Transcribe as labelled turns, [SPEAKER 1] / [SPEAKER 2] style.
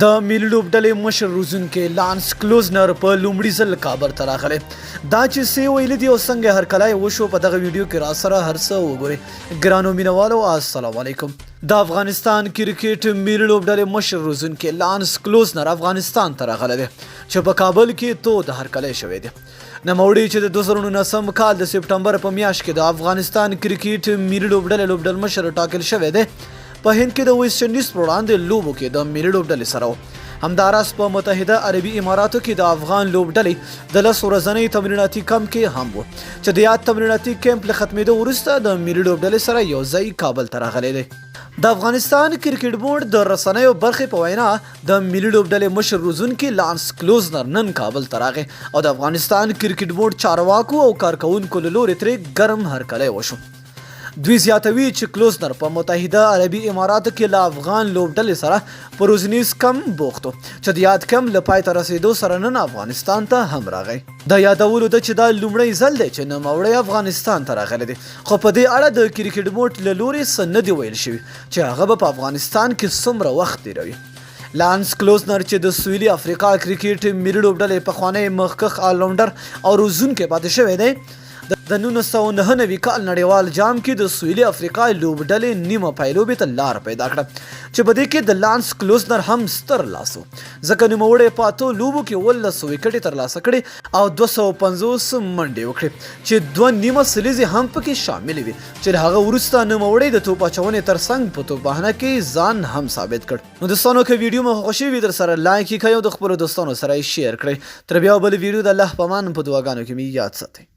[SPEAKER 1] د ملي لوبډلې مشر روزونکی لانس کلوزنر په لومړي ځل کابل ته راغلی دا چې څه ویلي دي او څنګه هرکلی وشو په دغه ویډیو کې راسره هر څه وګورئ. ګرانو مینوالو السلام علیکم. د افغانستان کرکټ ملي لوبډلې مشر روزونکی لانس کلوزنر افغانستان ته راغلی دی چې په کابل کې تود هرکلی شوی دی. نوموړي چې د 2019 کال د سپټمبر په میاشت کې د افغانستان کرکټ ملي لوبډلې لوبډل مشر ټاکل شوی دی په هند کې د ویسټ انډیز پر وړاندې لوبو کې د ملي لوبډلې سره و. همداراز په متحده عربي اماراتو کې د افغان لوبډلې د 10 ورځنۍ تمریناتي کمپ کې هم و چې د یاد تمریناتي کمپ له ختمېدو وروسته د ملي لوبډلې سره یو ځای کابل ته راغلی دی. د افغانستان کرکټ بورډ د رسنیو برخې په وینا د ملي لوبډلې مشر روزونکی لانس کلوزنر نن کابل ته راغی او د افغانستان کرکټ بورډ چارواکو او کارکونکو له لوري ترې ګرم هرکلی وشو. دوی زیاتوي چې کلوزنر په متحده عربي اماراتو کې له افغان لوبډلې سره په روزنیز کم بوختو چې د یاد کم له پای ته رسېدو سره نن افغانستان ته هم راغی. د یادولو ده چې دا لومړی ځل دی چې نوموړی افغانستان ته راغلی دی خو په دې اړه د کرکټ بورډ له لوري څه نه دي ویل شوي چې هغه به په افغانستان کې څومره وخت تیروي. لانس کلوزنر چې د سویلي افریقا کرکټ ملي لوبډلې پخوانی مخکښ آلراونډر او روزونکی پاتې شوی دی د 1999 کال نړیوال جام کې د سویلي افریقا لوبډلې نیمه پایلوبې ته لار پیدا کړه چې په دې کې د لانس کلوزنر هم ستر لاس و ځکه نوموړی په 8 لوبو کې 19 وکټې ترلاسه کړې او 250 منډې وکړې چې 2 نیمه سلیزې هم پکې شاملې وي چې له هغه وروسته نوموړی د توپ اچونې ترڅنګ په توپخانه کې ځان هم ثابت کړ. نو دوستانو که ویډیو مو خوښ وي در سره لایک یې کړئ او د خپلو دوستانو سره یې شیر کړئ. تر بیا بل ویډیو د الله په امان په دعاګانو کې مې یاد ساتئ.